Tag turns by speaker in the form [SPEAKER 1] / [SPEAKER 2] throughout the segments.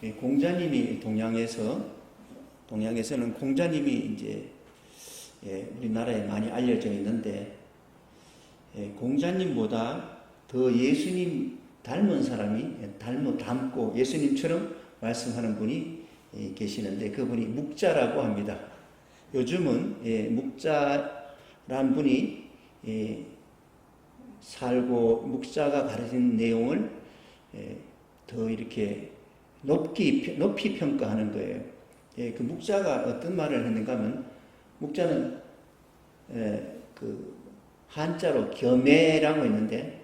[SPEAKER 1] 공자님이 동양에서는 공자님이 이제 우리나라에 많이 알려져 있는데, 공자님보다 더 예수님 닮은 사람이 닮고 예수님처럼 말씀하는 분이 계시는데, 그분이 묵자라고 합니다. 요즘은 묵자란 분이 살고 묵자가 가르친 내용을 더 이렇게 높이 평가하는 거예요. 그 묵자가 어떤 말을 했는가 하면, 묵자는 그 한자로 겸해라고 있는데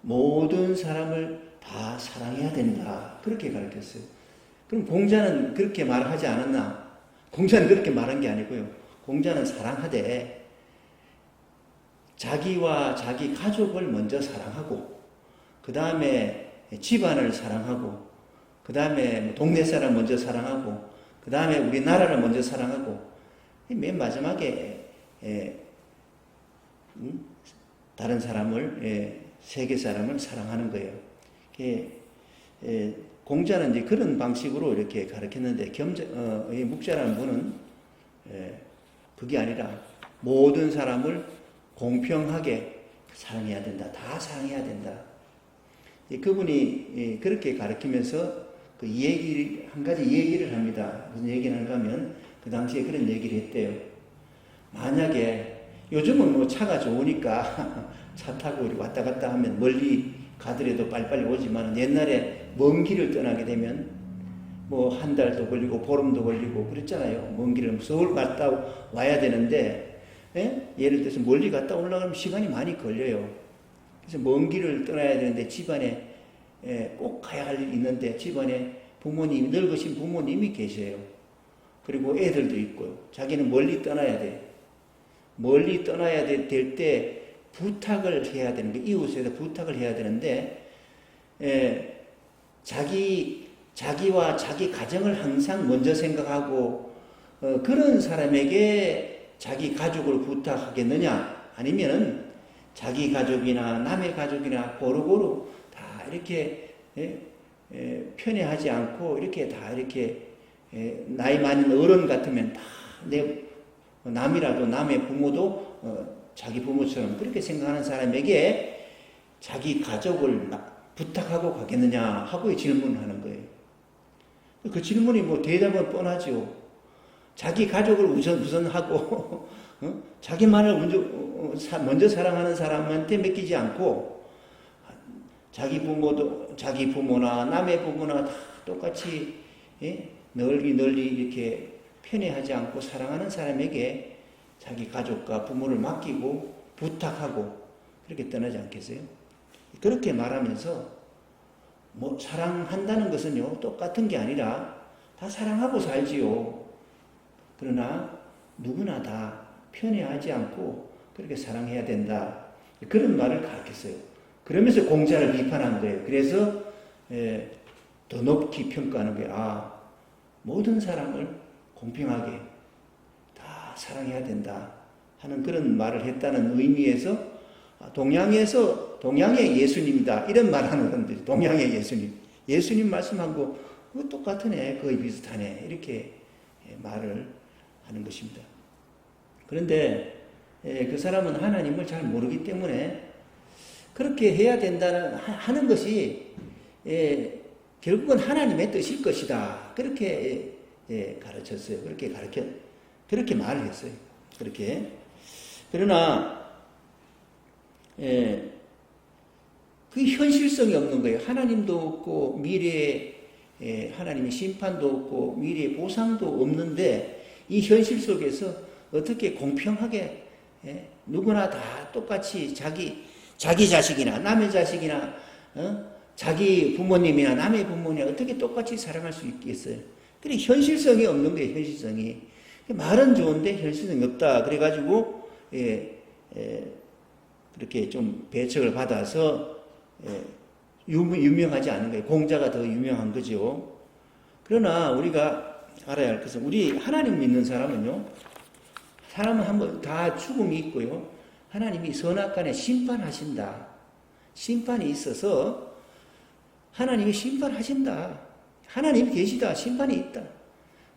[SPEAKER 1] 모든 사람을 다 사랑해야 된다, 그렇게 가르쳤어요. 그럼 공자는 그렇게 말하지 않았나? 공자는 그렇게 말한 게 아니고요. 공자는 사랑하되 자기와 자기 가족을 먼저 사랑하고, 그 다음에 집안을 사랑하고, 그 다음에 동네 사람 먼저 사랑하고, 그 다음에 우리나라를 먼저 사랑하고, 맨 마지막에 다른 사람을, 세계 사람을 사랑하는 거예요. 공자는 이제 그런 방식으로 이렇게 가르쳤는데, 묵자라는 분은 그게 아니라 모든 사람을 공평하게 사랑해야 된다, 다 사랑해야 된다. 그분이 그렇게 가르치면서 그 한 가지 얘기를 합니다. 무슨 얘기를 하는가 하면, 그 당시에 그런 얘기를 했대요. 만약에 요즘은 뭐 차가 좋으니까 차 타고 왔다 갔다 하면 멀리 가더라도 빨리빨리 오지만, 옛날에 먼 길을 떠나게 되면 뭐 한 달도 걸리고 보름도 걸리고 그랬잖아요. 먼 길을 서울 갔다 와야 되는데, 예를 들어서 멀리 갔다 올라가면 시간이 많이 걸려요. 그래서 먼 길을 떠나야 되는데 집안에 꼭 가야 할 일이 있는데, 집안에 늙으신 부모님이 계세요. 그리고 애들도 있고요. 자기는 멀리 떠나야 돼. 멀리 떠나야 될 때 부탁을 해야 되는 게, 이웃에다 부탁을 해야 되는데, 자기와 자기 가정을 항상 먼저 생각하고, 그런 사람에게 자기 가족을 부탁하겠느냐? 아니면은 자기 가족이나 남의 가족이나 고루고루 다 이렇게 편애하지 않고, 이렇게 다 이렇게 나이 많은 어른 같으면 다 남이라도, 남의 부모도 자기 부모처럼 그렇게 생각하는 사람에게 자기 가족을 부탁하고 가겠느냐 하고 질문을 하는 거예요. 그 질문이 뭐 대답은 뻔하죠. 자기 가족을 우선하고 자기만을 먼저 사랑하는 사람한테 맡기지 않고, 자기 부모나 남의 부모나 다 똑같이 널리 이렇게 편애하지 않고 사랑하는 사람에게 자기 가족과 부모를 맡기고 부탁하고 그렇게 떠나지 않겠어요? 그렇게 말하면서, 뭐 사랑한다는 것은요 똑같은 게 아니라 다 사랑하고 살지요. 그러나 누구나 다 편애하지 않고 그렇게 사랑해야 된다, 그런 말을 가르쳤어요. 그러면서 공자를 비판한 거예요. 그래서 더 높이 평가하는 거예요. 모든 사람을 공평하게 다 사랑해야 된다 하는 그런 말을 했다는 의미에서, 동양의 예수님이다, 이런 말 하는 건데, 동양의 예수님 말씀한 거 그거 똑같으네, 거의 비슷하네, 이렇게 말을 하는 것입니다. 그런데 그 사람은 하나님을 잘 모르기 때문에 그렇게 해야 하는 것이 결국은 하나님의 뜻일 것이다, 그렇게 가르쳤어요. 그렇게 말을 했어요. 그렇게. 그러나 그 현실성이 없는 거예요. 하나님도 없고 미래에 하나님의 심판도 없고 미래의 보상도 없는데, 이 현실 속에서 어떻게 공평하게 누구나 다 똑같이 자기 자식이나 남의 자식이나 자기 부모님이나 남의 부모님이나 어떻게 똑같이 사랑할 수 있겠어요? 그래, 현실성이 없는 거예요. 현실성이. 말은 좋은데 현실성이 없다. 그래가지고 그렇게 좀 배척을 받아서 유명하지 않은 거예요. 공자가 더 유명한 거죠. 그러나 우리가 알아야 할 것은, 우리 하나님 믿는 사람은요, 사람은 한번 다 죽음이 있고요, 하나님이 선악간에 심판하신다. 심판이 있어서 하나님이 심판하신다. 하나님 계시다. 심판이 있다.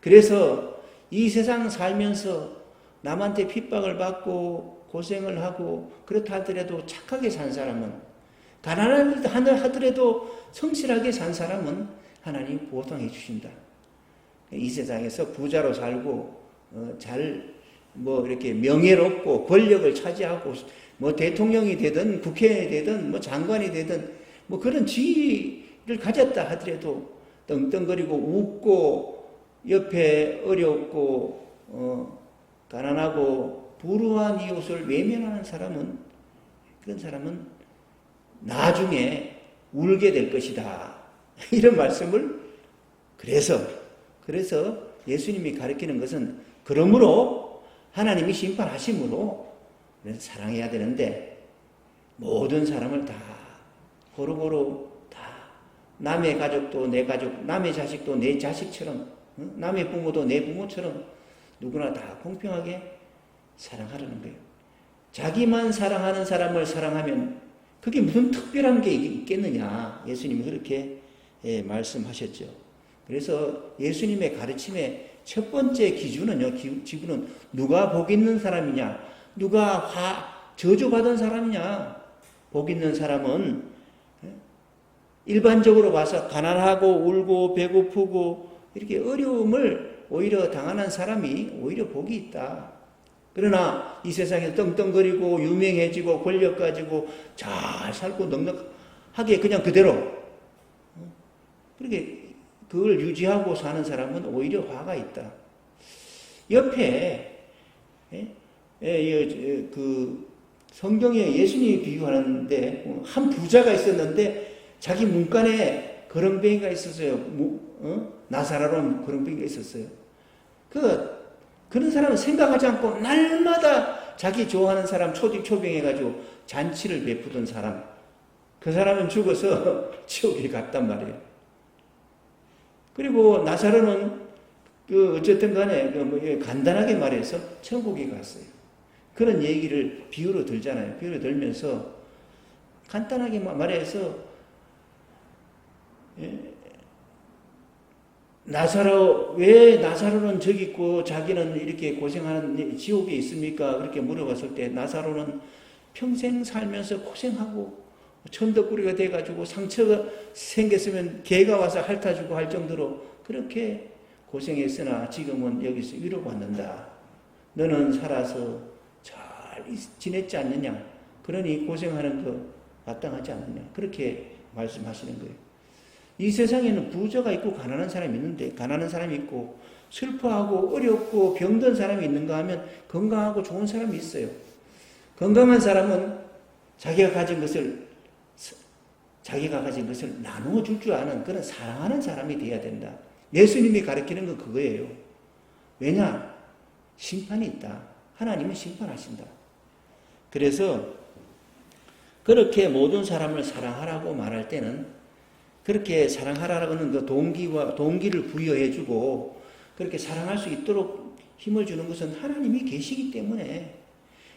[SPEAKER 1] 그래서 이 세상 살면서 남한테 핍박을 받고 고생을 하고 그렇다 하더라도 착하게 산 사람은, 가난하더라도 성실하게 산 사람은 하나님 보상해 주신다. 이 세상에서 부자로 살고 이렇게 명예롭고 권력을 차지하고 대통령이 되든 국회에 되든 장관이 되든 그런 지위를 가졌다 하더라도 떵떵거리고 웃고 옆에 어렵고 가난하고 불우한 이웃을 외면하는 사람은, 그런 사람은 나중에 울게 될 것이다. 이런 말씀을 그래서 예수님이 가르치는 것은, 그러므로 하나님이 심판하심으로 사랑해야 되는데, 모든 사람을 다 고루고루 다 남의 가족도 내 가족, 남의 자식도 내 자식처럼, 남의 부모도 내 부모처럼 누구나 다 공평하게 사랑하라는 거예요. 자기만 사랑하는 사람을 사랑하면 그게 무슨 특별한 게 있겠느냐. 예수님이 그렇게 말씀하셨죠. 그래서 예수님의 가르침의 첫 번째 기준은요, 지구는 누가 복 있는 사람이냐, 누가 저주받은 사람이냐. 복 있는 사람은 일반적으로 봐서 가난하고 울고 배고프고 이렇게 어려움을 오히려 당하는 사람이 오히려 복이 있다. 그러나 이 세상에 떵떵거리고 유명해지고 권력 가지고 잘 살고 넉넉하게 그냥 그대로 그렇게 그걸 유지하고 사는 사람은 오히려 화가 있다. 옆에 그 성경에 예수님이 비유하는데, 한 부자가 있었는데 자기 문간에 거렁뱅이가 있었어요. 나사로라는 거렁뱅이가 있었어요. 그런 사람은 생각하지 않고 날마다 자기 좋아하는 사람 초빙해가지고 잔치를 베푸던 사람, 그 사람은 죽어서 지옥에 갔단 말이에요. 그리고 나사로는 어쨌든 간에 간단하게 말해서 천국에 갔어요. 그런 얘기를 비유로 들잖아요. 비유로 들면서 간단하게 말해서 왜 나사로는 저기 있고 자기는 이렇게 고생하는 지옥에 있습니까? 그렇게 물어봤을 때 나사로는 평생 살면서 고생하고 천덕꾸리가 돼가지고 상처가 생겼으면 개가 와서 핥아주고 할 정도로 그렇게 고생했으나 지금은 여기서 위로받는다. 너는 살아서 잘 지냈지 않느냐? 그러니 고생하는 거 마땅하지 않느냐? 그렇게 말씀하시는 거예요. 이 세상에는 부자가 있고 가난한 사람이 있는데, 가난한 사람이 있고 슬퍼하고 어렵고 병든 사람이 있는가 하면 건강하고 좋은 사람이 있어요. 건강한 사람은 자기가 가진 것을 나누어 줄 줄 아는 그런 사랑하는 사람이 되어야 된다. 예수님이 가르치는 건 그거예요. 왜냐? 심판이 있다. 하나님은 심판하신다. 그래서 그렇게 모든 사람을 사랑하라고 말할 때는, 그렇게 사랑하라고 하는 그 동기를 부여해주고 그렇게 사랑할 수 있도록 힘을 주는 것은 하나님이 계시기 때문에,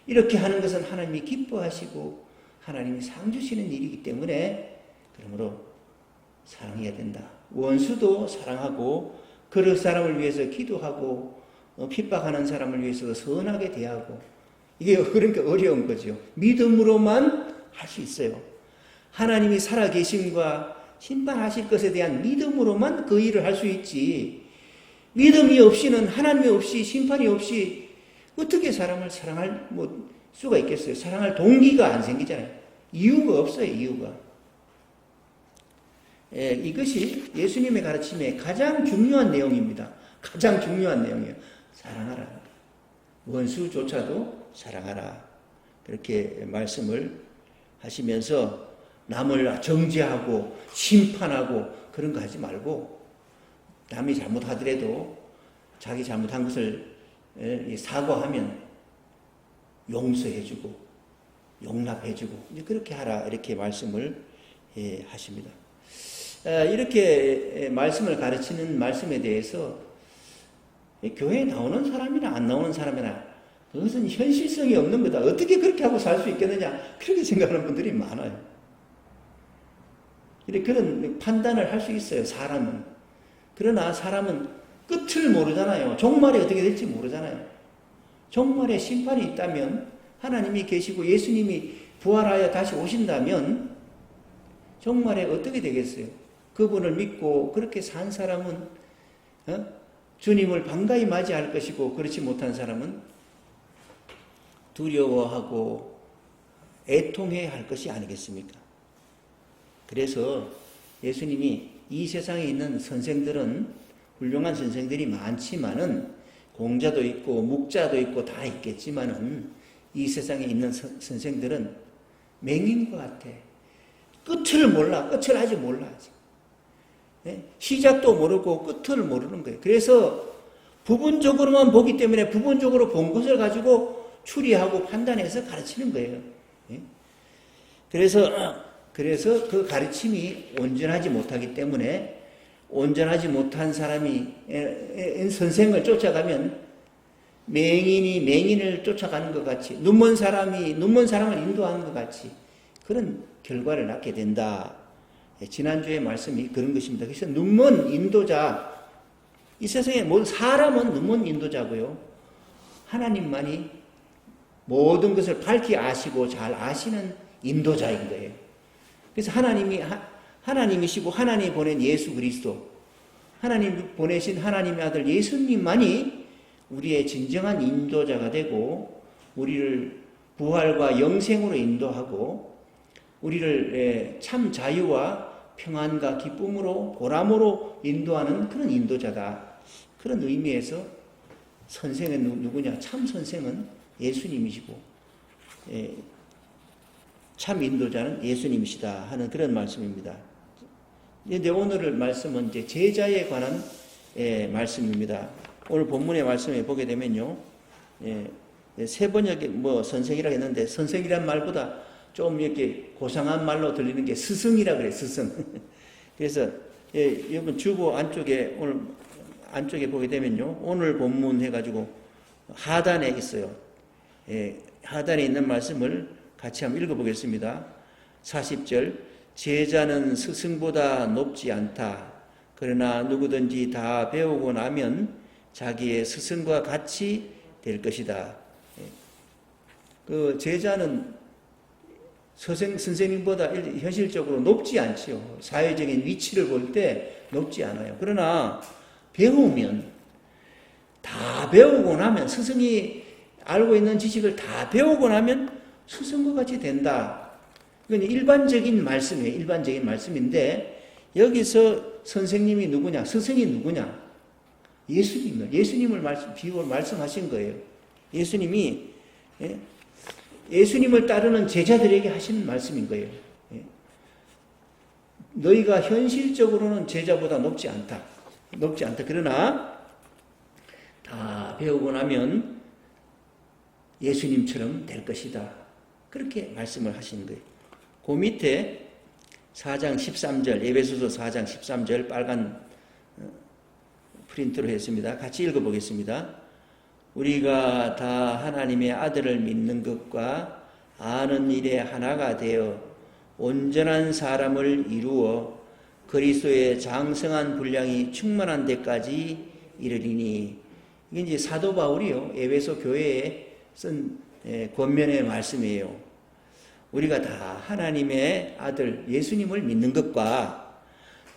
[SPEAKER 1] 이렇게 하는 것은 하나님이 기뻐하시고 하나님이 상 주시는 일이기 때문에, 그러므로 사랑해야 된다. 원수도 사랑하고 그럴 사람을 위해서 기도하고 핍박하는 사람을 위해서 선하게 대하고, 이게 그러니까 어려운 거죠. 믿음으로만 할 수 있어요. 하나님이 살아계심과 심판하실 것에 대한 믿음으로만 그 일을 할 수 있지, 믿음이 없이는, 하나님이 없이 심판이 없이 어떻게 사람을 사랑할 수가 있겠어요? 사랑할 동기가 안 생기잖아요. 이유가 없어요. 이유가. 이것이 예수님의 가르침의 가장 중요한 내용입니다. 가장 중요한 내용이에요. 사랑하라. 원수조차도 사랑하라. 그렇게 말씀을 하시면서 남을 정죄하고 심판하고 그런 거 하지 말고, 남이 잘못하더라도 자기 잘못한 것을 사과하면 용서해주고 용납해주고 이제 그렇게 하라, 이렇게 말씀을 하십니다. 이렇게 말씀을 가르치는 말씀에 대해서 교회에 나오는 사람이나 안 나오는 사람이나 그것은 현실성이 없는 거다. 어떻게 그렇게 하고 살 수 있겠느냐, 그렇게 생각하는 분들이 많아요. 그런 판단을 할 수 있어요, 사람은. 그러나 사람은 끝을 모르잖아요. 종말이 어떻게 될지 모르잖아요. 종말에 심판이 있다면, 하나님이 계시고 예수님이 부활하여 다시 오신다면 종말에 어떻게 되겠어요? 그분을 믿고 그렇게 산 사람은 주님을 반가이 맞이할 것이고, 그렇지 못한 사람은 두려워하고 애통해야 할 것이 아니겠습니까? 그래서 예수님이 이 세상에 있는 선생들은 훌륭한 선생들이 많지만은, 공자도 있고 묵자도 있고 다 있겠지만은, 이 세상에 있는 선생들은 맹인과 같아. 끝을 몰라. 끝을 아직 몰라. 시작도 모르고 끝을 모르는 거예요. 그래서 부분적으로만 보기 때문에 부분적으로 본 것을 가지고 추리하고 판단해서 가르치는 거예요. 그래서 그 가르침이 온전하지 못하기 때문에, 온전하지 못한 사람이 선생을 쫓아가면 맹인이 맹인을 쫓아가는 것 같이, 눈먼 사람이 눈먼 사람을 인도하는 것 같이 그런 결과를 낳게 된다. 지난주에 말씀이 그런 것입니다. 그래서 눈먼 인도자, 이 세상에 모든 사람은 눈먼 인도자고요, 하나님만이 모든 것을 밝히 아시고 잘 아시는 인도자인 거예요. 그래서 하나님이시고 하나님이 보낸 예수 그리스도, 하나님 보내신 하나님의 아들 예수님만이 우리의 진정한 인도자가 되고, 우리를 부활과 영생으로 인도하고, 우리를 참 자유와 평안과 기쁨으로 보람으로 인도하는 그런 인도자다. 그런 의미에서 선생은 누구냐? 참 선생은 예수님이시고, 참 인도자는 예수님이시다 하는 그런 말씀입니다. 그런데 오늘 말씀은 이제 제자에 관한 말씀입니다. 오늘 본문의 말씀에 보게 되면요, 세 번역에 선생이라고 했는데, 선생이란 말보다 좀 이렇게 고상한 말로 들리는 게 스승이라 그래요. 스승. 그래서 여러분 주보 안쪽에, 오늘 안쪽에 보게 되면요, 오늘 본문 해가지고 하단에 있어요. 하단에 있는 말씀을 같이 한번 읽어보겠습니다. 40절, 제자는 스승보다 높지 않다. 그러나 누구든지 다 배우고 나면 자기의 스승과 같이 될 것이다. 그 제자는 선생님보다 현실적으로 높지 않지요. 사회적인 위치를 볼 때 높지 않아요. 그러나 배우면, 다 배우고 나면, 스승이 알고 있는 지식을 다 배우고 나면 스승과 같이 된다. 이건 일반적인 말씀이에요. 일반적인 말씀인데, 여기서 선생님이 누구냐? 스승이 누구냐? 예수님을 비유로 말씀하신 거예요. 예수님을 따르는 제자들에게 하시는 말씀인 거예요. 너희가 현실적으로는 제자보다 높지 않다. 그러나 다 배우고 나면 예수님처럼 될 것이다. 그렇게 말씀을 하시는 거예요. 그 밑에 4장 13절, 에베소서 4장 13절 빨간 프린트로 했습니다. 같이 읽어보겠습니다. 우리가 다 하나님의 아들을 믿는 것과 아는 일에 하나가 되어 온전한 사람을 이루어 그리스도의 장성한 분량이 충만한 데까지 이르리니, 이게 이제 사도 바울이요, 에베소 교회에 쓴 권면의 말씀이에요. 우리가 다 하나님의 아들 예수님을 믿는 것과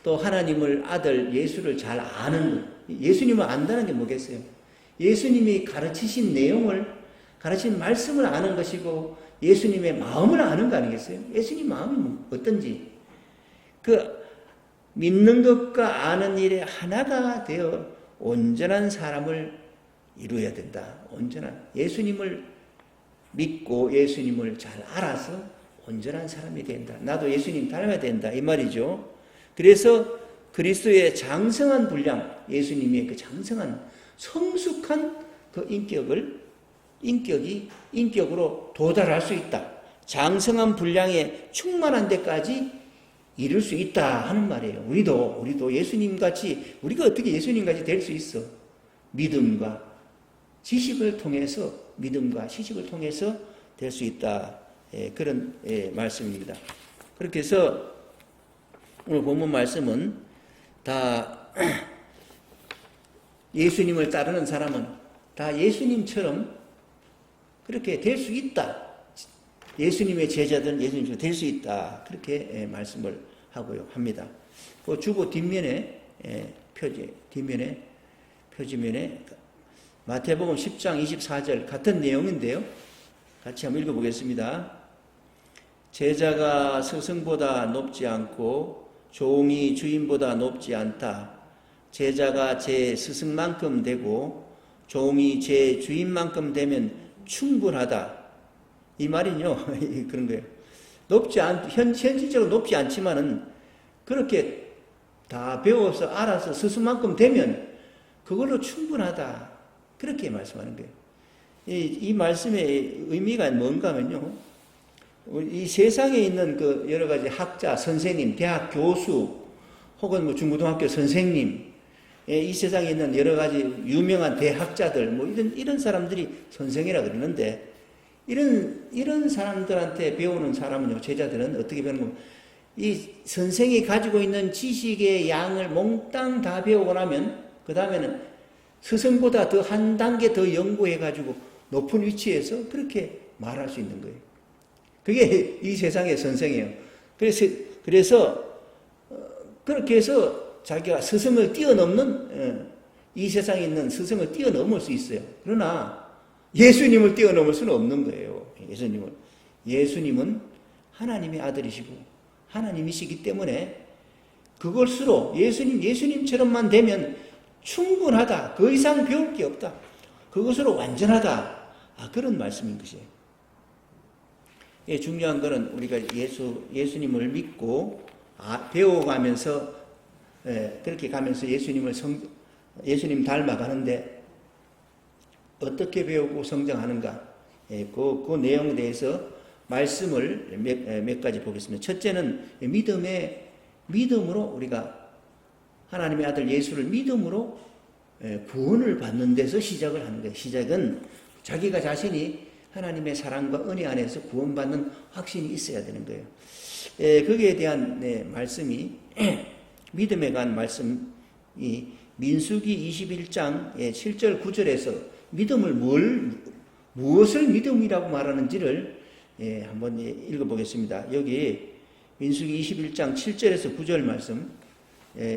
[SPEAKER 1] 또 하나님을 아들 예수를 잘 아는 것, 예수님을 안다는 게 뭐겠어요? 예수님이 가르치신 내용을, 가르친 말씀을 아는 것이고 예수님의 마음을 아는 거 아니겠어요? 예수님 마음이 어떤지. 그 믿는 것과 아는 일에 하나가 되어 온전한 사람을 이루어야 된다. 온전한, 예수님을 믿고 예수님을 잘 알아서 온전한 사람이 된다. 나도 예수님 닮아야 된다. 이 말이죠. 그래서 그리스도의 장성한 분량, 예수님의 그 장성한 성숙한 그 인격으로 도달할 수 있다. 장성한 분량에 충만한 데까지 이룰 수 있다 하는 말이에요. 우리도 예수님같이, 우리가 어떻게 예수님같이 될 수 있어? 믿음과 지식을 통해서 될 수 있다. 그런 말씀입니다. 그렇게 해서 오늘 본문 말씀은 다 예수님을 따르는 사람은 다 예수님처럼 그렇게 될 수 있다. 예수님의 제자들은 예수님처럼 될 수 있다. 그렇게 말씀을 하고요, 합니다. 그 주보 뒷면에 표지면에 마태복음 10장 24절 같은 내용인데요. 같이 한번 읽어보겠습니다. 제자가 스승보다 높지 않고 종이 주인보다 높지 않다. 제자가 제 스승만큼 되고 종이 제 주인만큼 되면 충분하다. 이 말은요, 그런 거예요. 현실적으로 높지 않지만은 그렇게 다 배워서 알아서 스승만큼 되면 그걸로 충분하다. 그렇게 말씀하는 거예요. 이 말씀의 의미가 뭔가 하면요, 이 세상에 있는 그 여러 가지 학자, 선생님, 대학 교수, 혹은 뭐 중고등학교 선생님, 이 세상에 있는 여러 가지 유명한 대학자들, 뭐 이런 사람들이 선생이라 그러는데, 이런 사람들한테 배우는 사람은요, 제자들은 어떻게 배우는 거면, 이 선생이 가지고 있는 지식의 양을 몽땅 다 배우고 나면, 그 다음에는 스승보다 더 한 단계 더 연구해가지고 높은 위치에서 그렇게 말할 수 있는 거예요. 그게 이 세상의 선생이에요. 그래서 그렇게 해서 자기가 스승을 뛰어넘는, 이 세상에 있는 스승을 뛰어넘을 수 있어요. 그러나 예수님을 뛰어넘을 수는 없는 거예요. 예수님은 하나님의 아들이시고 하나님이시기 때문에 그것으로 예수님처럼만 되면 충분하다. 그 이상 배울 게 없다. 그것으로 완전하다. 그런 말씀인 것이에요. 중요한 것은 우리가 예수님을 믿고 배워가면서 그렇게 가면서 예수님 닮아가는데 어떻게 배우고 성장하는가, 그 내용에 대해서 말씀을 몇 가지 보겠습니다. 첫째는 믿음으로 우리가 하나님의 아들 예수를 믿음으로 구원을 받는 데서 시작을 하는 거예요. 시작은 자기가 자신이 하나님의 사랑과 은혜 안에서 구원받는 확신이 있어야 되는 거예요. 거기에 대한 말씀이 믿음에 관한 말씀이 민수기 21장 7절 9절에서 무엇을 믿음이라고 말하는지를 한번 읽어보겠습니다. 여기 민수기 21장 7절에서 9절 말씀,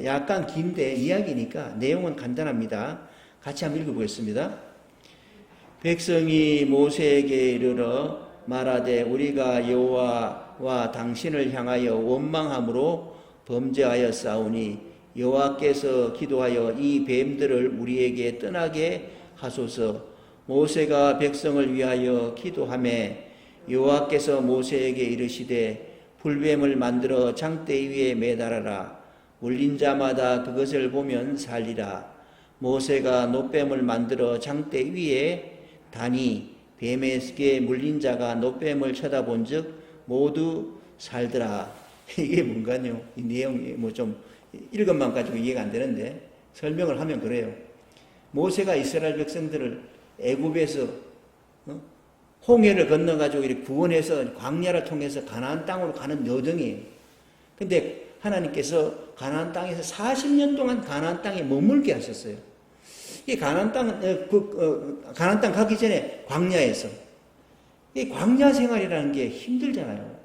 [SPEAKER 1] 약간 긴데 이야기니까 내용은 간단합니다. 같이 한번 읽어보겠습니다. 백성이 모세에게 이르러 말하되 우리가 여호와와 당신을 향하여 원망함으로 범죄하였사오니 여호와께서 기도하여 이 뱀들을 우리에게 떠나게 하소서. 모세가 백성을 위하여 기도하매 여호와께서 모세에게 이르시되 불뱀을 만들어 장대 위에 매달아라. 물린 자마다 그것을 보면 살리라. 모세가 놋뱀을 만들어 장대 위에 다니 뱀에게 물린 자가 놋뱀을 쳐다본 즉 모두 살더라. 이게 뭔가요? 이 내용이 뭐 좀 읽은만 가지고 이해가 안 되는데 설명을 하면 그래요. 모세가 이스라엘 백성들을 애굽에서 홍해를 건너가지고 이렇게 구원해서 광야를 통해서 가나안 땅으로 가는 여정이에요. 근데 하나님께서 가나안 땅에서 40년 동안 가나안 땅에 머물게 하셨어요. 이 가나안 땅 가기 전에 광야에서, 이 광야 생활이라는 게 힘들잖아요.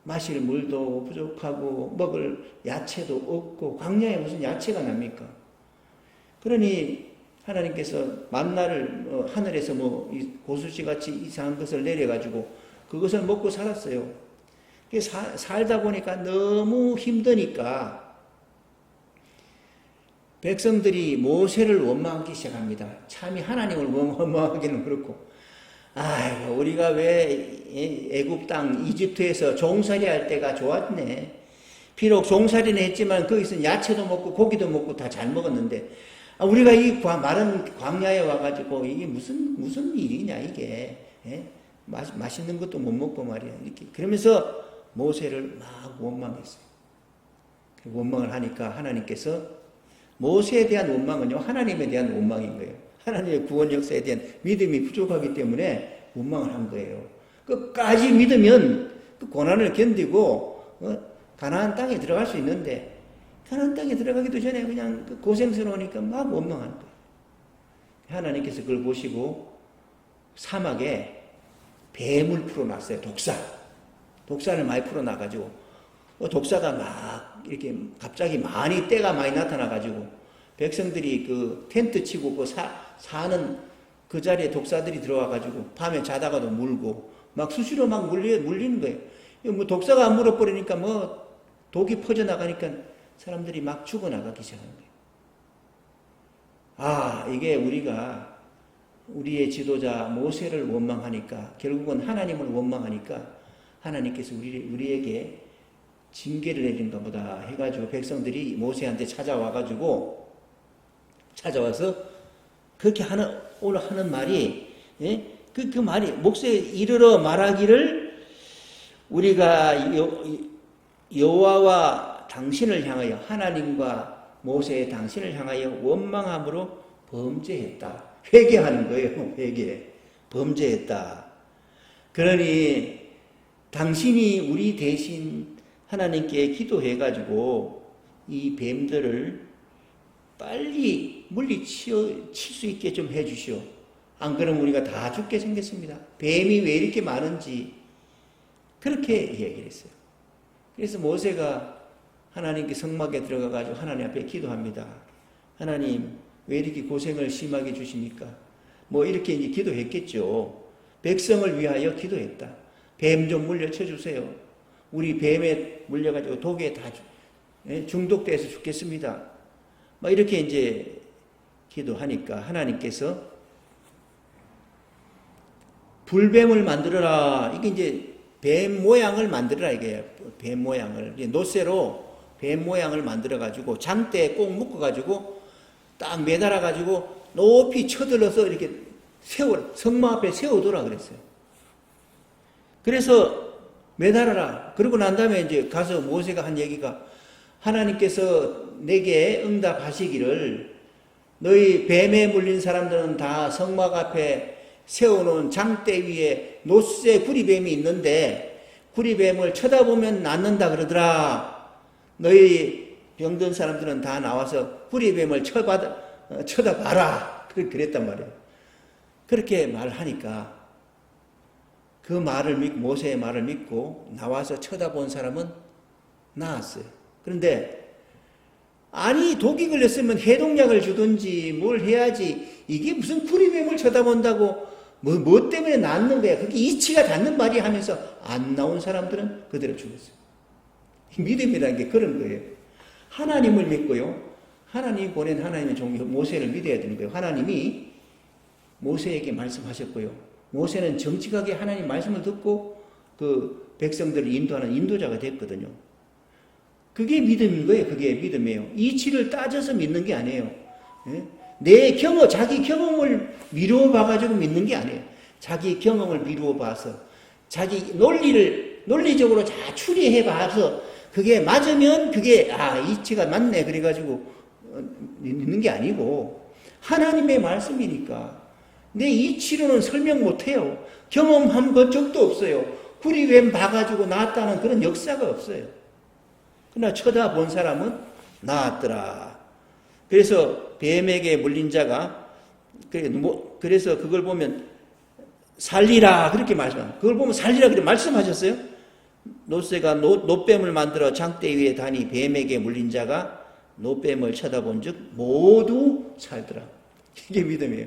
[SPEAKER 1] 마실 물도 부족하고 먹을 야채도 없고 광야에 무슨 야채가 납니까? 그러니 하나님께서 만나를 하늘에서 고수씨같이 이상한 것을 내려가지고 그것을 먹고 살았어요. 살다 보니까 너무 힘드니까 백성들이 모세를 원망하기 시작합니다. 참이 하나님을 원망하기는 그렇고, 아이고 우리가 왜 애굽 땅 이집트에서 종살이 할 때가 좋았네. 비록 종살이는 했지만 거기서 야채도 먹고 고기도 먹고 다 잘 먹었는데 우리가 이 마른 광야에 와가지고 이게 무슨 일이냐 이게, 맛있는 것도 못 먹고 말이야. 이렇게 그러면서 모세를 막 원망했어요. 원망을 하니까 하나님께서 모세에 대한 원망은요, 하나님에 대한 원망인 거예요. 하나님의 구원 역사에 대한 믿음이 부족하기 때문에 원망을 한 거예요. 끝까지 믿으면 그 고난을 견디고 가나안 땅에 들어갈 수 있는데 가나안 땅에 들어가기도 전에 그냥 고생스러우니까 막 원망하는 거예요. 하나님께서 그걸 보시고 사막에 뱀을 풀어놨어요. 독사를 많이 풀어놔가지고 독사가 막 이렇게 갑자기 때가 많이 나타나가지고 백성들이 그 텐트 치고 사는 그 자리에 독사들이 들어와가지고 밤에 자다가도 물고 막 수시로 막 물리는 거예요. 뭐 독사가 안 물어버리니까 뭐 독이 퍼져나가니까 사람들이 막 죽어나가기 시작하는 거예요. 이게 우리가 우리의 지도자 모세를 원망하니까 결국은 하나님을 원망하니까 하나님께서 우리에게 징계를 내린가 보다 해가지고 백성들이 모세한테 찾아와서 그렇게 오늘 하는 말이 그 말이 목소에 이르러 말하기를 우리가 여호와와 당신을 향하여 하나님과 모세의 당신을 향하여 원망함으로 범죄했다. 회개하는 거예요. 범죄했다. 그러니 당신이 우리 대신 하나님께 기도해가지고 이 뱀들을 빨리 물리칠 수 있게 좀 해주시오. 안 그러면 우리가 다 죽게 생겼습니다. 뱀이 왜 이렇게 많은지 그렇게 이야기를 했어요. 그래서 모세가 하나님께 성막에 들어가가지고 하나님 앞에 기도합니다. 하나님 왜 이렇게 고생을 심하게 주십니까? 뭐 이렇게 이제 기도했겠죠. 백성을 위하여 기도했다. 뱀 좀 물려쳐 주세요. 우리 뱀에 물려가지고 독에 다 중독돼서 죽겠습니다. 막 이렇게 이제 기도하니까 하나님께서 불뱀을 만들어라. 이게 이제 뱀 모양을 만들어라 이게 뱀 모양을 노쇠로 뱀 모양을 만들어가지고 장대에 꼭 묶어가지고 딱 매달아가지고 높이 쳐들어서 이렇게 성막 앞에 세워두라 그랬어요. 그래서 매달아라. 그러고 난 다음에 이제 가서 모세가 한 얘기가 하나님께서 내게 응답하시기를 너희 뱀에 물린 사람들은 다 성막 앞에 세워놓은 장대 위에 노쇠 구리뱀이 있는데 구리뱀을 쳐다보면 낫는다 그러더라. 너희 병든 사람들은 다 나와서 구리뱀을 쳐다봐라. 그랬단 말이에요. 그렇게 말하니까 그 말을 믿고 모세의 말을 믿고 나와서 쳐다본 사람은 나았어요. 그런데 아니 독이 걸렸으면 해독약을 주든지 뭘 해야지 이게 무슨 구리뱀을 쳐다본다고 뭐 때문에 낫는 거야. 그게 이치가 닿는 말이 하면서 안 나온 사람들은 그대로 죽었어요. 믿음이라는 게 그런 거예요. 하나님을 믿고요. 하나님이 보낸 하나님의 종교 모세를 믿어야 되는 거예요. 하나님이 모세에게 말씀하셨고요. 모세는 정직하게 하나님 말씀을 듣고 그 백성들을 인도하는 인도자가 됐거든요. 그게 믿음인 거예요. 그게 믿음이에요. 이치를 따져서 믿는 게 아니에요. 내 경험, 자기 경험을 미루어 봐가지고 믿는 게 아니에요. 자기 경험을 미루어 봐서 자기 논리적으로 다 추리해 봐서 그게 맞으면 그게 이치가 맞네 그래가지고 믿는 게 아니고 하나님의 말씀이니까 내 이치로는 설명 못해요. 경험한 것 적도 없어요. 구리뱀 봐가지고 나았다는 그런 역사가 없어요. 그러나 쳐다본 사람은 나았더라. 그래서 뱀에게 물린 자가 그래서 그걸 보면 살리라 그렇게 말씀합니다. 그걸 보면 살리라 그렇게 말씀하셨어요. 노새가 노뱀을 만들어 장대 위에 다니 뱀에게 물린 자가 노뱀을 쳐다본 즉 모두 살더라. 이게 믿음이에요.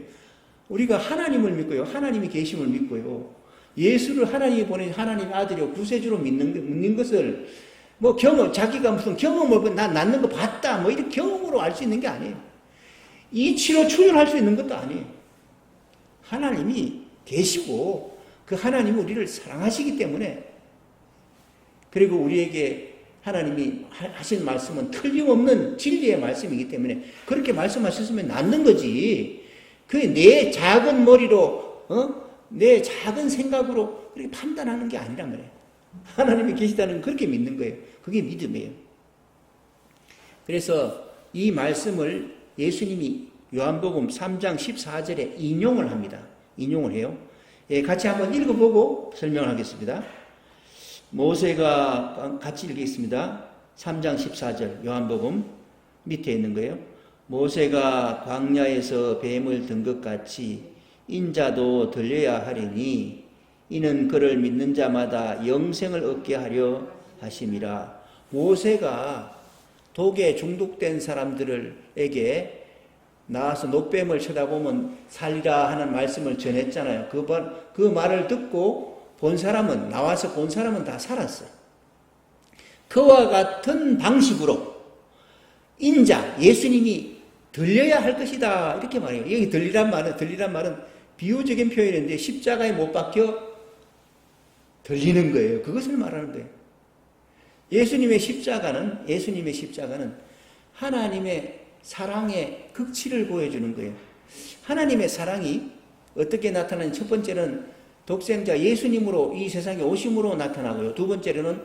[SPEAKER 1] 우리가 하나님을 믿고요. 하나님이 계심을 믿고요. 예수를 하나님이 보낸 하나님의 아들이요 구세주로 믿는 것을 뭐 자기가 무슨 경험을 나 낫는 거 봤다 뭐 이렇게 경험으로 알 수 있는 게 아니에요. 이치로 추론할 수 있는 것도 아니에요. 하나님이 계시고 그 하나님은 우리를 사랑하시기 때문에 그리고 우리에게 하나님이 하신 말씀은 틀림없는 진리의 말씀이기 때문에 그렇게 말씀하셨으면 낫는 거지. 그게 내 작은 머리로 내 작은 생각으로 그렇게 판단하는 게 아니란 말이에요. 하나님이 계시다는 건 그렇게 믿는 거예요. 그게 믿음이에요. 그래서 이 말씀을 예수님이 요한복음 3장 14절에 인용을 합니다. 인용을 해요. 예, 같이 한번 읽어보고 설명을 하겠습니다. 모세가 같이 읽겠습니다. 3장 14절 요한복음 밑에 있는 거예요. 모세가 광야에서 뱀을 든 것 같이 인자도 들려야 하리니 이는 그를 믿는 자마다 영생을 얻게 하려 하심이라. 모세가 독에 중독된 사람들에게 나와서 노뱀을 쳐다보면 살리라 하는 말씀을 전했잖아요. 그 말을 듣고 본 사람은, 나와서 본 사람은 다 살았어요. 그와 같은 방식으로 인자, 예수님이 들려야 할 것이다 이렇게 말해요. 여기 들리란 말은 비유적인 표현인데 십자가에 못 박혀 들리는 거예요. 그것을 말하는 거예요. 예수님의 십자가는 하나님의 사랑의 극치를 보여주는 거예요. 하나님의 사랑이 어떻게 나타나는, 첫 번째는 독생자 예수님으로 이 세상에 오심으로 나타나고요. 두 번째로는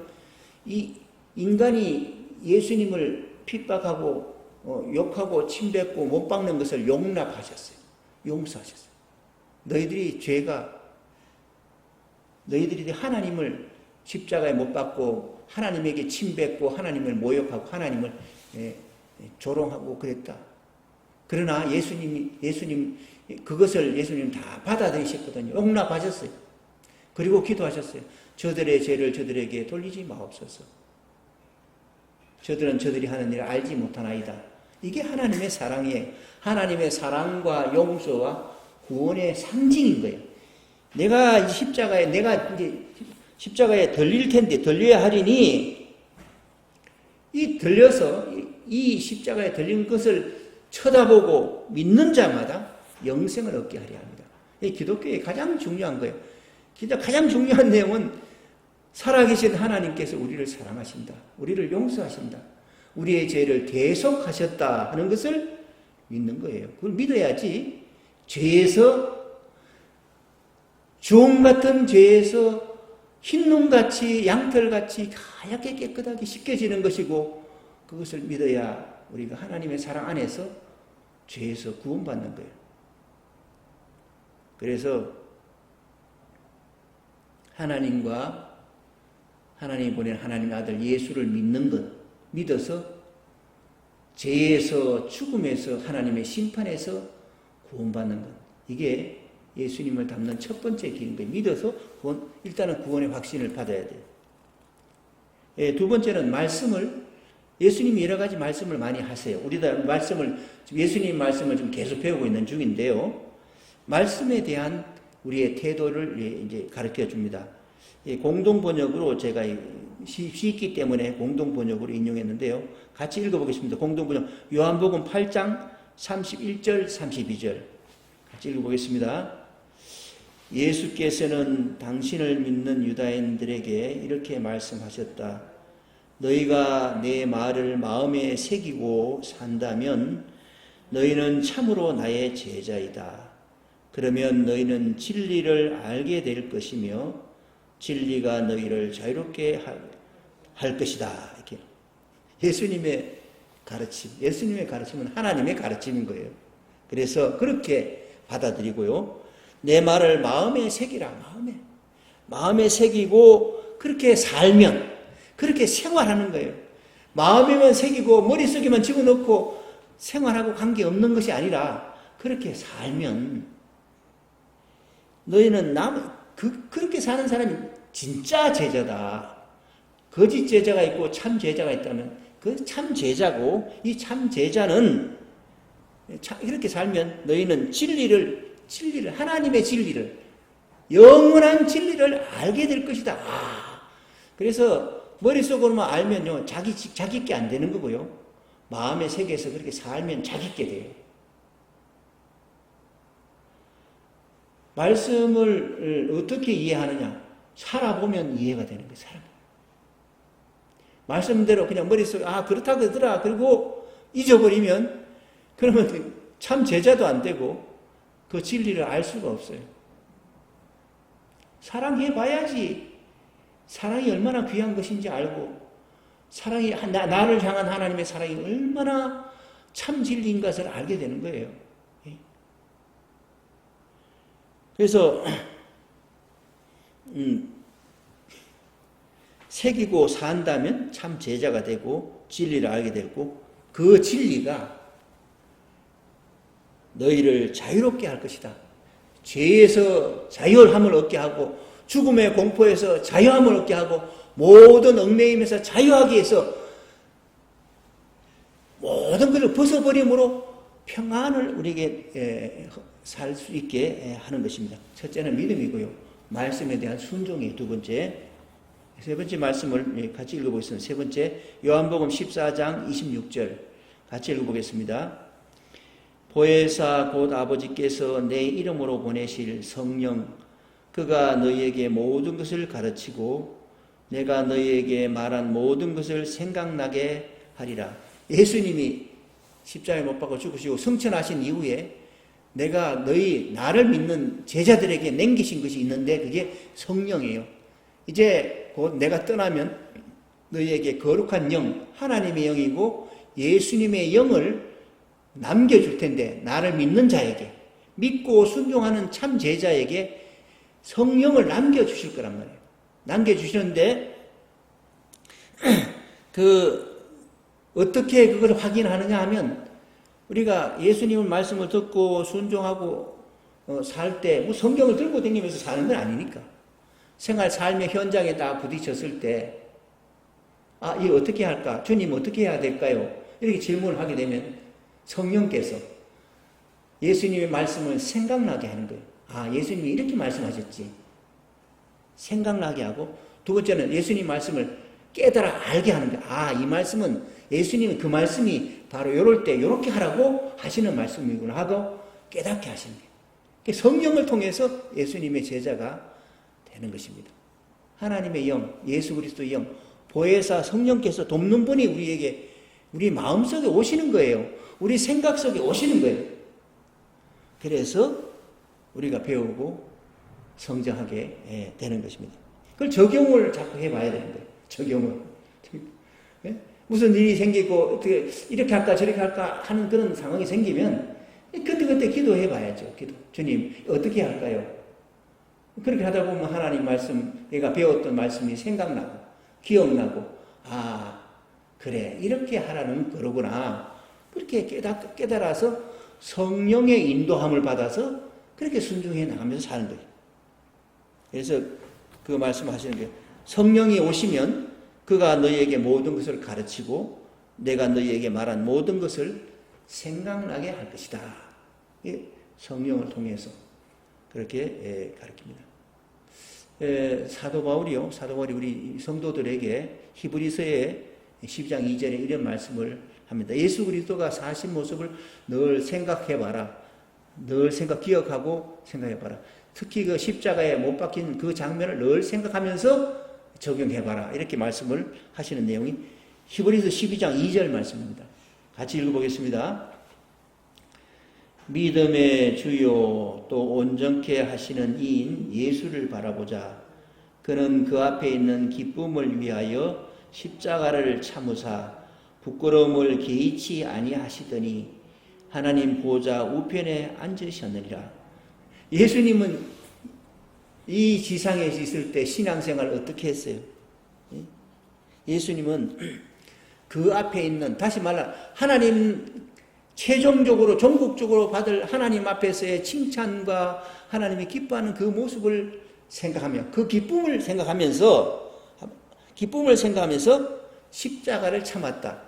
[SPEAKER 1] 이 인간이 예수님을 핍박하고 욕하고 침뱉고 못 박는 것을 용납하셨어요. 용서하셨어요. 너희들이 하나님을 십자가에 못 박고 하나님에게 침뱉고 하나님을 모욕하고 하나님을 조롱하고 그랬다. 그러나 예수님 그것을 예수님 다 받아들이셨거든요. 용납하셨어요. 그리고 기도하셨어요. 저들의 죄를 저들에게 돌리지 마옵소서. 저들은 저들이 하는 일을 알지 못하나이다. 이게 하나님의 사랑이에요. 하나님의 사랑과 용서와 구원의 상징인 거예요. 내가 십자가에 들릴 텐데, 들려야 하리니, 들려서 이 십자가에 들린 것을 쳐다보고 믿는 자마다 영생을 얻게 하려 합니다. 이 기독교의 가장 중요한 거예요. 진짜 가장 중요한 내용은 살아계신 하나님께서 우리를 사랑하신다. 우리를 용서하신다. 우리의 죄를 대속하셨다 하는 것을 믿는 거예요. 그걸 믿어야지 주홍 같은 죄에서 흰눈같이 양털같이 하얗게 깨끗하게 씻겨지는 것이고, 그것을 믿어야 우리가 하나님의 사랑 안에서 죄에서 구원받는 거예요. 그래서 하나님과 하나님이 보낸 하나님의 아들 예수를 믿는 것, 믿어서 죄에서, 죽음에서, 하나님의 심판에서 구원받는 것, 이게 예수님을 닮는 첫 번째 길인 거예요. 믿어서 일단은 구원의 확신을 받아야 돼요. 두 번째는 예수님이 여러 가지 말씀을 많이 하세요. 우리도 예수님 말씀을 좀 계속 배우고 있는 중인데요. 말씀에 대한 우리의 태도를 이제 가르쳐 줍니다. 공동번역으로 제가 쉽기 때문에 공동번역으로 인용했는데요. 같이 읽어보겠습니다. 공동번역 요한복음 8장 31절 32절 같이 읽어보겠습니다. 예수께서는 당신을 믿는 유다인들에게 이렇게 말씀하셨다. 너희가 내 말을 마음에 새기고 산다면 너희는 참으로 나의 제자이다. 그러면 너희는 진리를 알게 될 것이며 진리가 너희를 자유롭게 할 것이다. 이렇게. 예수님의 가르침은 하나님의 가르침인 거예요. 그래서 그렇게 받아들이고요. 내 말을 마음에 새기라. 마음에 새기고 그렇게 살면, 그렇게 생활하는 거예요. 마음에만 새기고 머릿속에만 집어넣고 생활하고 관계없는 것이 아니라 그렇게 살면 너희는 그렇게 사는 사람이 진짜 제자다. 거짓 제자가 있고 참 제자가 있다면 그 참 제자고, 이 참 제자는 이렇게 살면 너희는 진리를 하나님의 진리를, 영원한 진리를 알게 될 것이다. 그래서 머릿속으로만 알면요 자기께 안 되는 거고요. 마음의 세계에서 그렇게 살면 자기께 돼요. 말씀을 어떻게 이해하느냐? 살아보면 이해가 되는 거예요. 말씀대로 그냥 머릿속에 그렇다 그러더라 그리고 잊어버리면, 그러면 참 제자도 안 되고 그 진리를 알 수가 없어요. 사랑해봐야지 사랑이 얼마나 귀한 것인지 알고, 사랑이 나를 향한 하나님의 사랑이 얼마나 참 진리인 것을 알게 되는 거예요. 그래서 새기고 산다면 참 제자가 되고 진리를 알게 되고 그 진리가 너희를 자유롭게 할 것이다. 죄에서 자유함을 얻게 하고 죽음의 공포에서 자유함을 얻게 하고 모든 얽매임에서 자유하게 해서 모든 것을 벗어버림으로 평안을 우리에게 살 수 있게 하는 것입니다. 첫째는 믿음이고요. 말씀에 대한 순종이 두 번째. 세 번째 말씀을 같이 읽어보겠습니다. 세 번째 요한복음 14장 26절 같이 읽어보겠습니다. 보혜사 곧 아버지께서 내 이름으로 보내실 성령 그가 너희에게 모든 것을 가르치고 내가 너희에게 말한 모든 것을 생각나게 하리라. 예수님이 십자가에 못 박아 죽으시고 승천하신 이후에 내가 나를 믿는 제자들에게 남기신 것이 있는데 그게 성령이에요. 이제 곧 내가 떠나면 너희에게 거룩한 영, 하나님의 영이고 예수님의 영을 남겨줄 텐데 나를 믿는 자에게 믿고 순종하는 참 제자에게 성령을 남겨주실 거란 말이에요. 남겨주시는데 어떻게 그걸 확인하느냐 하면 우리가 예수님의 말씀을 듣고 순종하고 살 때 뭐 성경을 들고 다니면서 사는 건 아니니까 삶의 현장에 딱 부딪혔을 때 이거 어떻게 할까? 주님 어떻게 해야 될까요? 이렇게 질문을 하게 되면 성령께서 예수님의 말씀을 생각나게 하는 거예요. 예수님이 이렇게 말씀하셨지. 생각나게 하고 두 번째는 예수님 말씀을 깨달아 알게 하는 거예요. 이 말씀은 예수님은 그 말씀이 바로 이럴 때 이렇게 하라고 하시는 말씀이구나 하고 깨닫게 하시는 거예요. 성령을 통해서 예수님의 제자가 되는 것입니다. 하나님의 영, 예수 그리스도의 영, 보혜사 성령께서 돕는 분이 우리에게 우리 마음속에 오시는 거예요. 우리 생각 속에 오시는 거예요. 그래서 우리가 배우고 성장하게 되는 것입니다. 그걸 적용을 자꾸 해봐야 되는 거예요. 적용을. 무슨 일이 생기고 어떻게 이렇게 할까 저렇게 할까 하는 그런 상황이 생기면 그때 기도해 봐야죠. 주님 어떻게 할까요? 그렇게 하다 보면 하나님 말씀 내가 배웠던 말씀이 생각나고 기억나고 그래 이렇게 하라는 거로구나. 그렇게 깨달아서 성령의 인도함을 받아서 그렇게 순종해 나가면서 사는 거예요. 그래서 그 말씀하시는 게 성령이 오시면 그가 너희에게 모든 것을 가르치고 내가 너희에게 말한 모든 것을 생각나게 할 것이다. 성령을 통해서 그렇게 가르칩니다. 사도 바울이 우리 성도들에게 히브리서의 12장 2절에 이런 말씀을 합니다. 예수 그리스도가 사신 모습을 늘 생각해봐라. 늘 기억하고 생각해봐라. 특히 그 십자가에 못 박힌 그 장면을 늘 생각하면서 적용해봐라. 이렇게 말씀을 하시는 내용이 히브리서 12장 2절 말씀입니다. 같이 읽어보겠습니다. 믿음의 주요 또 온전케 하시는 이인 예수를 바라보자. 그는 그 앞에 있는 기쁨을 위하여 십자가를 참으사 부끄러움을 개의치 아니하시더니 하나님 보좌 우편에 앉으셨느니라. 예수님은 이 지상에 있을 때 신앙생활을 어떻게 했어요? 예수님은 그 앞에 있는 다시 말하 하나님 최종적으로 종국적으로 받을 하나님 앞에서의 칭찬과 하나님이 기뻐하는 그 모습을 생각하며 그 기쁨을 생각하면서 십자가를 참았다.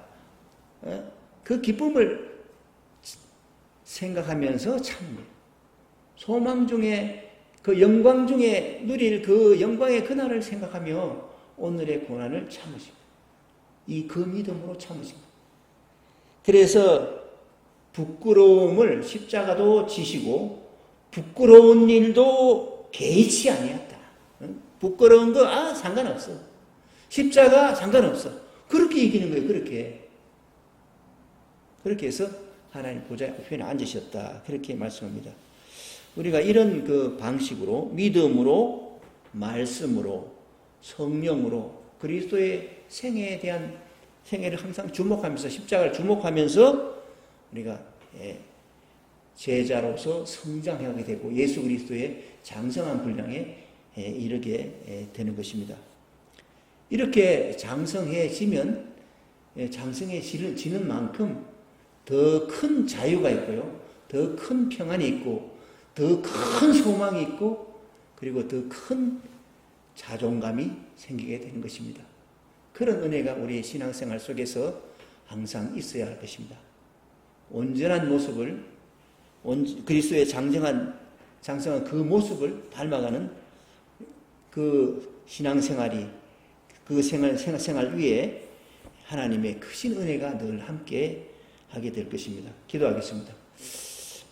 [SPEAKER 1] 그 기쁨을 생각하면서 참는 거예요. 소망 중에 그 영광 중에 누릴 그 영광의 그날을 생각하며 오늘의 고난을 참으시고 그 믿음으로 참으시고 그래서 부끄러움을 십자가도 지시고 부끄러운 일도 개의치 아니었다. 부끄러운 거 상관없어. 십자가 상관없어. 그렇게 이기는 거예요. 그렇게 해서 하나님 보좌 우편에 앉으셨다. 그렇게 말씀합니다. 우리가 이런 그 방식으로 믿음으로 말씀으로 성령으로 그리스도의 생애를 항상 주목하면서 십자가를 주목하면서 우리가 제자로서 성장하게 되고 예수 그리스도의 장성한 분량에 이르게 되는 것입니다. 이렇게 장성해지면 장성해지는 만큼 더 큰 자유가 있고요. 더 큰 평안이 있고 더 큰 소망이 있고 그리고 더 큰 자존감이 생기게 되는 것입니다. 그런 은혜가 우리의 신앙생활 속에서 항상 있어야 할 것입니다. 온전한 모습을 그리스도의 장성한 그 모습을 닮아가는 그 신앙생활이 그 생활 위에 하나님의 크신 은혜가 늘 함께 하게 될 것입니다. 기도하겠습니다.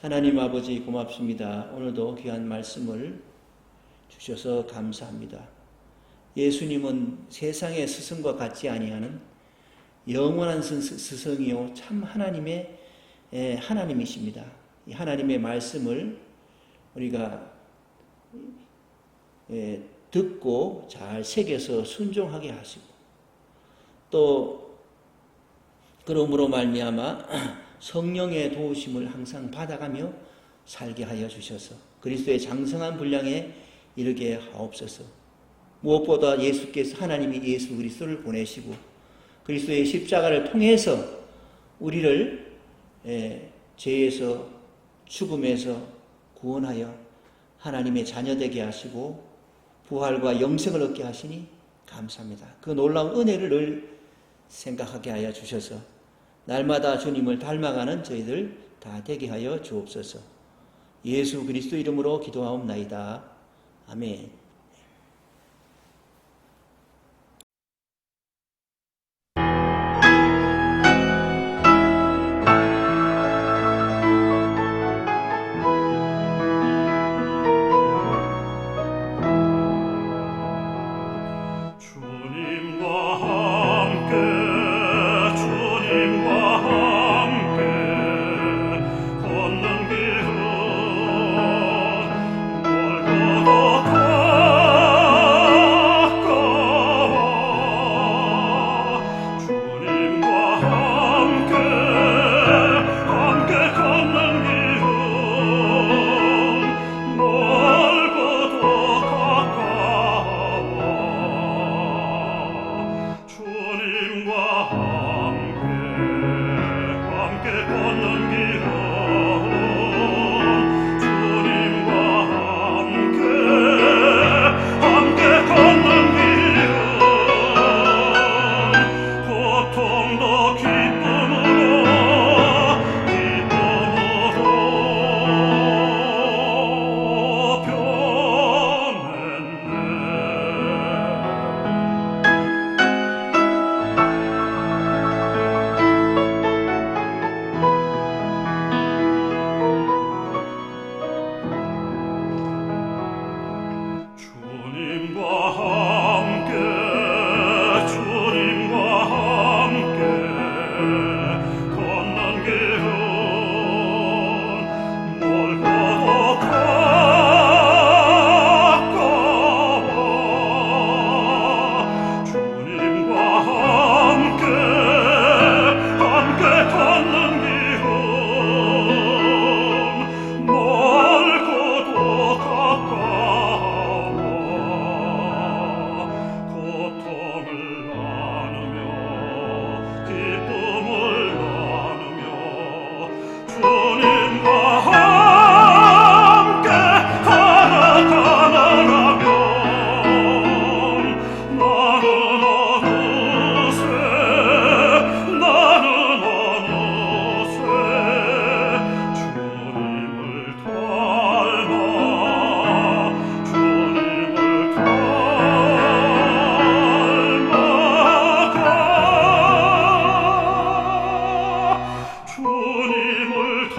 [SPEAKER 1] 하나님 아버지 고맙습니다. 오늘도 귀한 말씀을 주셔서 감사합니다. 예수님은 세상의 스승과 같지 아니하는 영원한 스승이요 참 하나님의 하나님이십니다. 이 하나님의 말씀을 우리가 듣고 잘 새겨서 순종하게 하시고 또 그러므로 말미암아 성령의 도우심을 항상 받아가며 살게 하여 주셔서 그리스도의 장성한 분량에 이르게 하옵소서. 무엇보다 예수께서 하나님이 예수 그리스도를 보내시고 그리스도의 십자가를 통해서 우리를 죄에서 죽음에서 구원하여 하나님의 자녀되게 하시고 부활과 영생을 얻게 하시니 감사합니다. 그 놀라운 은혜를 늘 생각하게 하여 주셔서 날마다 주님을 닮아가는 저희들 다 되게 하여 주옵소서. 예수 그리스도 이름으로 기도하옵나이다. 아멘.
[SPEAKER 2] 주님을